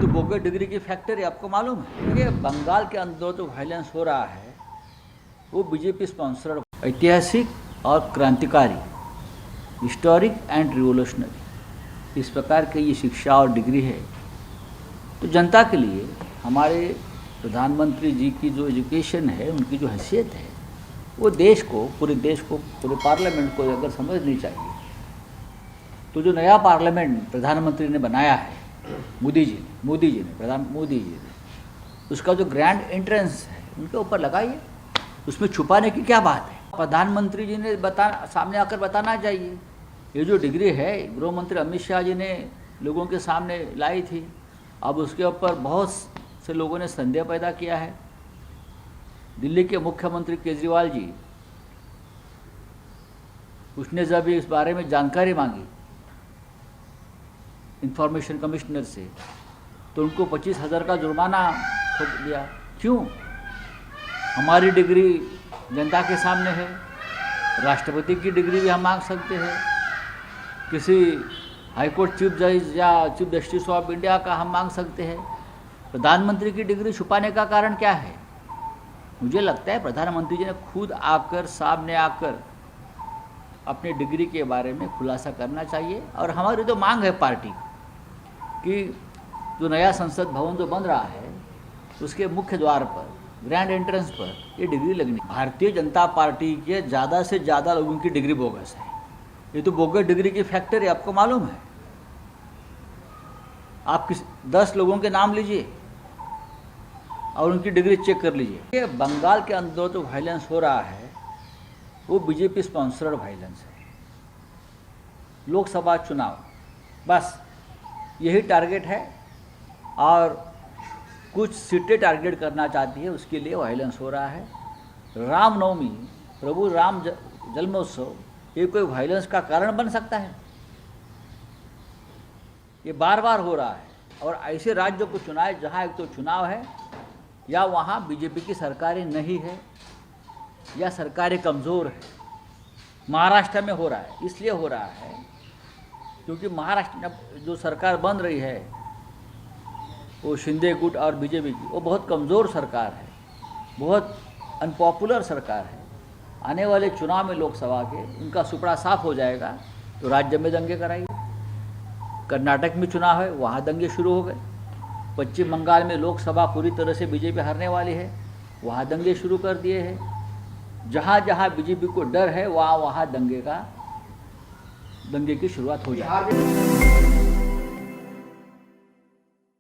तो bogus degree की factory आपको मालूम है। देखिए बंगाल के अंदर जो वायलेंस हो रहा है वो बीजेपी स्पॉन्सर्ड ऐतिहासिक और क्रांतिकारी, हिस्टोरिक एंड रिवोल्यूशनरी, इस प्रकार की ये शिक्षा और डिग्री है। तो जनता के लिए हमारे प्रधानमंत्री जी की जो एजुकेशन है, उनकी जो हैसियत है, वो देश को, पूरे पार्लियामेंट को अगर समझनी चाहिए। तो जो नया पार्लियामेंट प्रधानमंत्री ने बनाया है, मोदी जी ने, उसका जो ग्रैंड एंट्रेंस है उनके ऊपर लगाइए। उसमें छुपाने की क्या बात है? प्रधानमंत्री जी ने सामने आकर बताना चाहिए। ये जो डिग्री है गृह मंत्री अमित शाह जी ने लोगों के सामने लाई थी, अब उसके ऊपर बहुत से लोगों ने संदेह पैदा किया है। दिल्ली के मुख्यमंत्री केजरीवाल जी, उसने जब इस बारे में जानकारी मांगी इंफॉर्मेशन कमिश्नर से, तो उनको 25,000 का जुर्माना ठोक दिया। क्यों? हमारी डिग्री जनता के सामने है, राष्ट्रपति की डिग्री भी हम मांग सकते हैं, किसी हाईकोर्ट चीफ जज या चीफ जस्टिस ऑफ इंडिया का हम मांग सकते हैं। प्रधानमंत्री की डिग्री छुपाने का कारण क्या है? मुझे लगता है प्रधानमंत्री जी ने खुद आकर, सामने आकर अपनी डिग्री के बारे में खुलासा करना चाहिए। और हमारी तो मांग है पार्टी कि जो नया संसद भवन जो बन रहा है, उसके मुख्य द्वार पर, ग्रैंड एंट्रेंस पर ये डिग्री लगनी। भारतीय जनता पार्टी के ज़्यादा से ज़्यादा लोगों की डिग्री बोगस है। ये तो बोगस डिग्री की फैक्ट्री आपको मालूम है। आप 10 लोगों के नाम लीजिए और उनकी डिग्री चेक कर लीजिए। ये बंगाल के अंदर जो वायलेंस हो रहा है वो बीजेपी स्पॉन्सर्ड वायलेंस है। लोकसभा चुनाव, बस यही टारगेट है और कुछ सीटें टारगेट करना चाहती है, उसके लिए वायलेंस हो रहा है। रामनवमी, प्रभु राम जन्मोत्सव, ये कोई वायलेंस का कारण बन सकता है? ये बार बार हो रहा है। और ऐसे राज्यों को चुनाए जहाँ एक तो चुनाव है, या वहाँ बीजेपी की सरकारें नहीं है, या सरकारें कमज़ोर है। महाराष्ट्र में हो रहा है, इसलिए हो रहा है क्योंकि महाराष्ट्र में जो सरकार बन रही है वो शिंदे गुट और बीजेपी की, वो बहुत कमज़ोर सरकार है, बहुत अनपॉपुलर सरकार है। आने वाले चुनाव में लोकसभा के उनका सुपड़ा साफ हो जाएगा तो राज्य में दंगे कराइए। कर्नाटक में चुनाव है, वहाँ दंगे शुरू हो गए। पश्चिम बंगाल में लोकसभा पूरी तरह से बीजेपी हारने वाली है, वहाँ दंगे शुरू कर दिए हैं। जहाँ जहाँ बीजेपी को डर है वहाँ वहाँ दंगे की शुरुआत हो जाए।